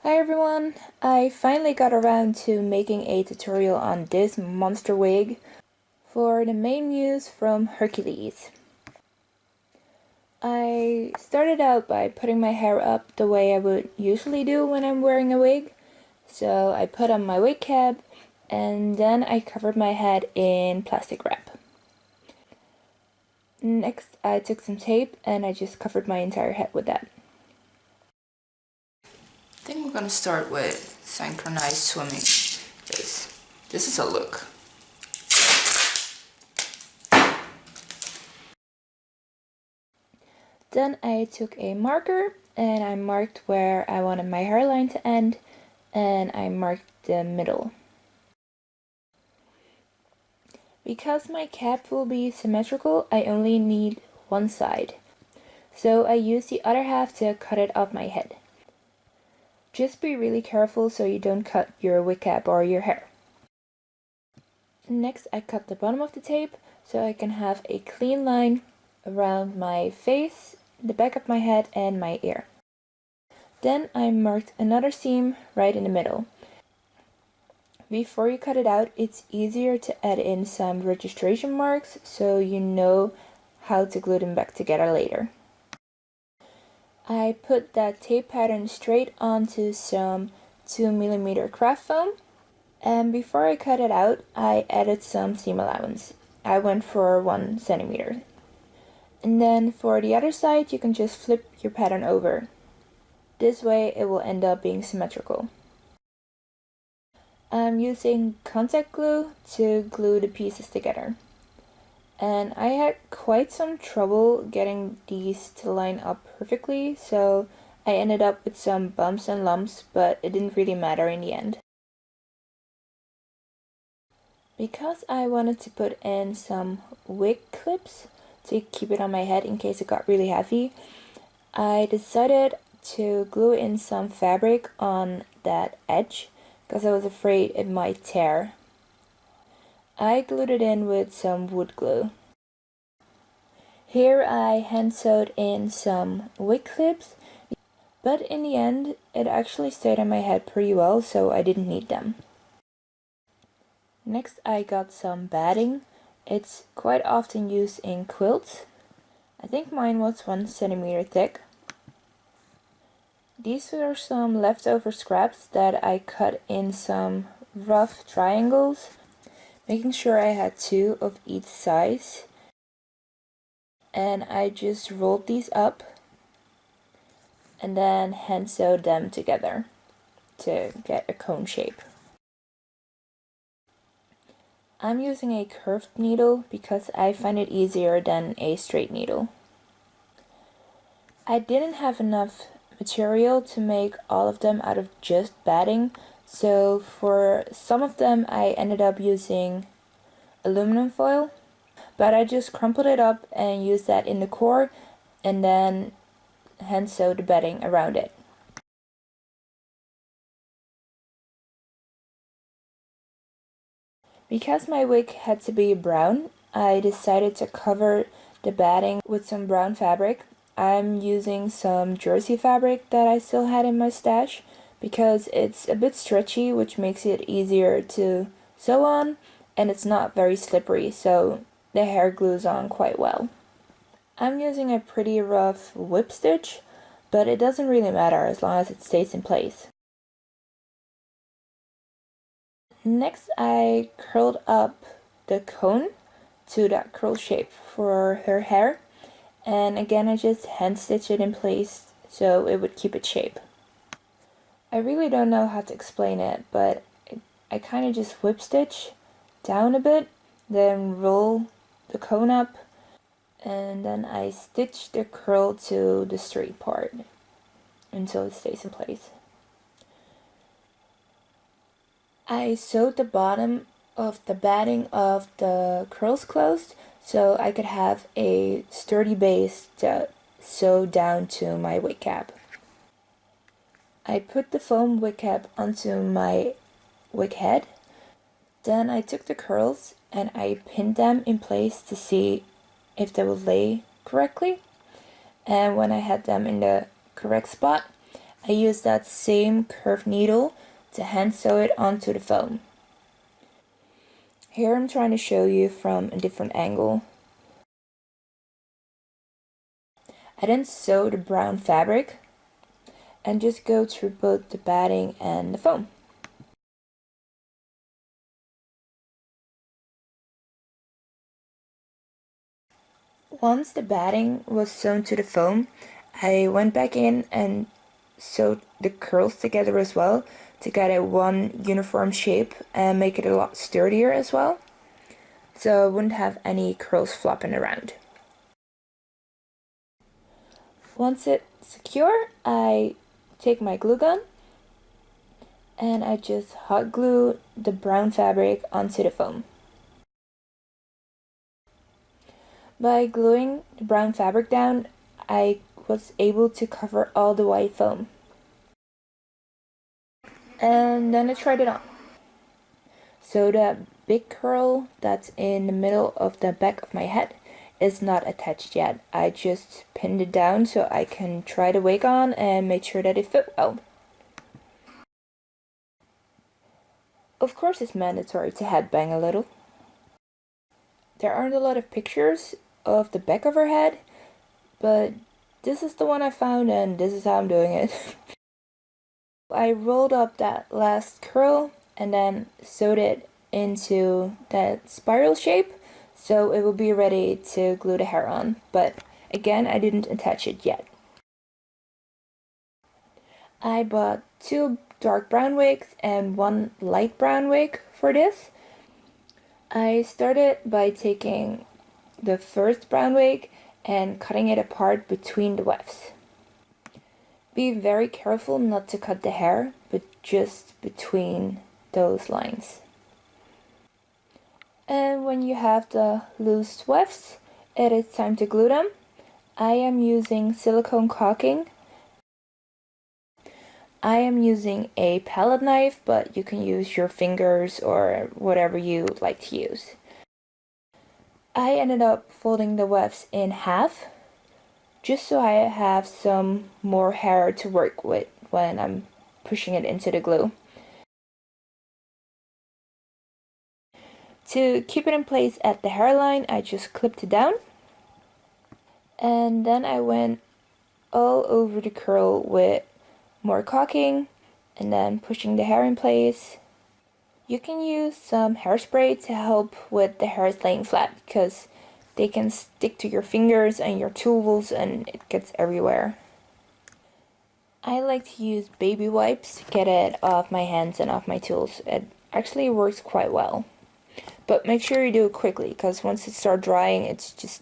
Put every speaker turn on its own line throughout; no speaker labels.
Hi everyone! I finally got around to making a tutorial on this monster wig for the main muse from Hercules. I started out by putting my hair up the way I would usually do when I'm wearing a wig. So I put on my wig cap and then I covered my head in plastic wrap. Next I took some tape and I just covered my entire head with that. I think we're gonna start with synchronized swimming. This is a look. Then I took a marker and I marked where I wanted my hairline to end, and I marked the middle. Because my cap will be symmetrical, I only need one side. So I use the other half to cut it off my head. Just be really careful so you don't cut your wig cap or your hair. Next I cut the bottom of the tape so I can have a clean line around my face, the back of my head and my ear. Then I marked another seam right in the middle. Before you cut it out, it's easier to add in some registration marks so you know how to glue them back together later. I put that tape pattern straight onto some 2mm craft foam, and before I cut it out, I added some seam allowance. I went for 1 centimeter. And then for the other side, you can just flip your pattern over. This way it will end up being symmetrical. I'm using contact glue to glue the pieces together. And I had quite some trouble getting these to line up perfectly, so I ended up with some bumps and lumps, but it didn't really matter in the end. Because I wanted to put in some wig clips to keep it on my head in case it got really heavy, I decided to glue in some fabric on that edge because I was afraid it might tear. I glued it in with some wood glue. Here I hand sewed in some wig clips, but in the end it actually stayed on my head pretty well, so I didn't need them. Next I got some batting. It's quite often used in quilts. I think mine was 1 centimeter thick. These were some leftover scraps that I cut in some rough triangles, making sure I had 2 of each size. And I just rolled these up and then hand sewed them together to get a cone shape. I'm using a curved needle because I find it easier than a straight needle. I didn't have enough material to make all of them out of just batting, so for some of them I ended up using aluminum foil, but I just crumpled it up and used that in the core and then hand sewed the batting around it. Because my wig had to be brown, I decided to cover the batting with some brown fabric. I'm using some jersey fabric that I still had in my stash because it's a bit stretchy, which makes it easier to sew on, and it's not very slippery, so the hair glues on quite well. I'm using a pretty rough whip stitch, but it doesn't really matter as long as it stays in place. Next I curled up the cone to that curl shape for her hair, and again I just hand stitched it in place so it would keep its shape. I really don't know how to explain it, but I kind of just whip stitch down a bit, then roll the cone up, and then I stitch the curl to the straight part until it stays in place. I sewed the bottom of the batting of the curls closed so I could have a sturdy base to sew down to my wig cap. I put the foam wig cap onto my wig head. Then I took the curls and I pinned them in place to see if they would lay correctly. And when I had them in the correct spot, I used that same curved needle to hand sew it onto the foam. Here I'm trying to show you from a different angle. I then sew the brown fabric and just go through both the batting and the foam. Once the batting was sewn to the foam, I went back in and sewed the curls together as well to get a one uniform shape and make it a lot sturdier as well, so I wouldn't have any curls flopping around. Once it's secure, I take my glue gun and I just hot glue the brown fabric onto the foam. By gluing the brown fabric down, I was able to cover all the white foam. And then I tried it on. So the big curl that's in the middle of the back of my head is not attached yet. I just pinned it down so I can try the wig on and make sure that it fit well. Of course it's mandatory to headbang a little. There aren't a lot of pictures of the back of her head, but this is the one I found and this is how I'm doing it. I rolled up that last curl and then sewed it into that spiral shape so it will be ready to glue the hair on, but again I didn't attach it yet. I bought 2 dark brown wigs and 1 light brown wig for this. I started by taking the first brown wig and cutting it apart between the wefts. Be very careful not to cut the hair, but just between those lines. And when you have the loose wefts, it is time to glue them. I am using silicone caulking. I am using a palette knife, but you can use your fingers or whatever you like to use. I ended up folding the wefts in half, just so I have some more hair to work with when I'm pushing it into the glue. To keep it in place at the hairline, I just clipped it down. And then I went all over the curl with more caulking and then pushing the hair in place. You can use some hairspray to help with the hairs laying flat because they can stick to your fingers and your tools and it gets everywhere. I like to use baby wipes to get it off my hands and off my tools. It actually works quite well. But make sure you do it quickly because once it starts drying, it's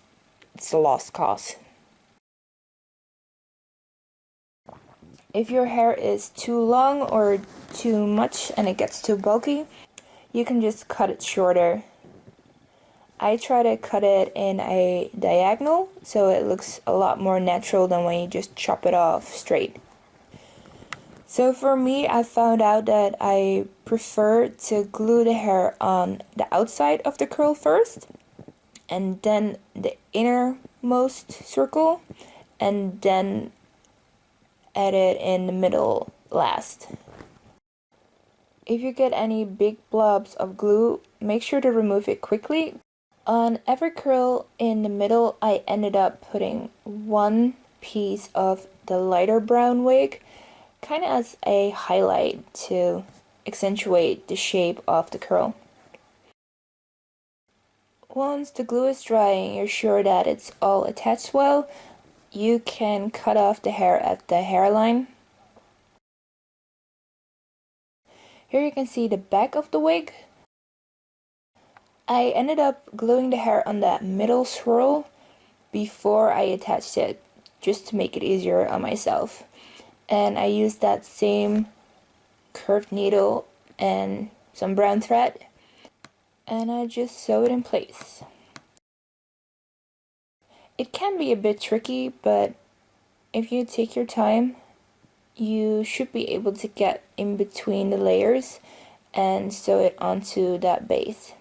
a lost cause. If your hair is too long or too much and it gets too bulky, you can just cut it shorter. I try to cut it in a diagonal so it looks a lot more natural than when you just chop it off straight. So for me, I found out that I prefer to glue the hair on the outside of the curl first, and then the innermost circle, and then add it in the middle last. If you get any big blobs of glue, make sure to remove it quickly. On every curl in the middle, I ended up putting 1 piece of the lighter brown wig, kind of as a highlight to accentuate the shape of the curl. Once the glue is dry and you're sure that it's all attached well, you can cut off the hair at the hairline. Here you can see the back of the wig. I ended up gluing the hair on that middle swirl before I attached it, just to make it easier on myself. And I used that same curved needle and some brown thread, and I just sew it in place. It can be a bit tricky, but if you take your time, you should be able to get in between the layers and sew it onto that base.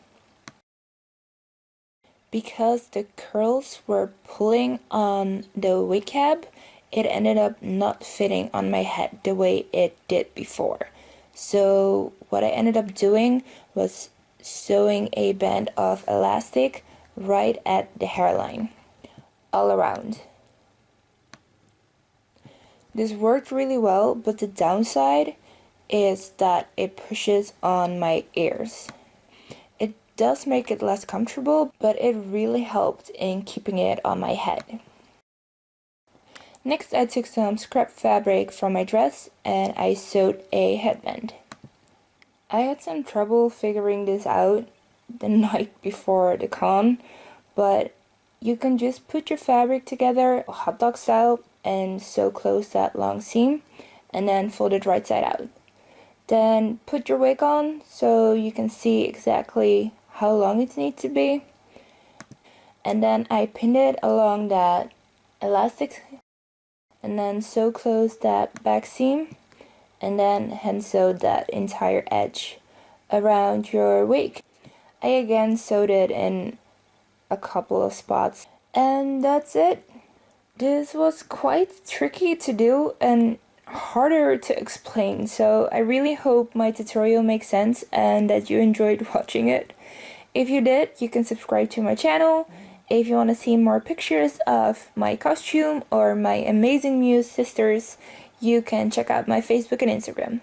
Because the curls were pulling on the wig cap, it ended up not fitting on my head the way it did before. So what I ended up doing was sewing a band of elastic right at the hairline, all around. This worked really well, but the downside is that it pushes on my ears. It does make it less comfortable, but it really helped in keeping it on my head. Next, I took some scrap fabric from my dress and I sewed a headband. I had some trouble figuring this out the night before the con, but you can just put your fabric together hot dog style and sew close that long seam and then fold it right side out. Then put your wig on so you can see exactly how long it needs to be. And then I pinned it along that elastic and then sew close that back seam and then hand sew that entire edge around your wig. I again sewed it in a couple of spots and that's it. This was quite tricky to do and harder to explain, so I really hope my tutorial makes sense and that you enjoyed watching it. If you did, you can subscribe to my channel. If you want to see more pictures of my costume or my amazing Muse sisters, you can check out my Facebook and Instagram.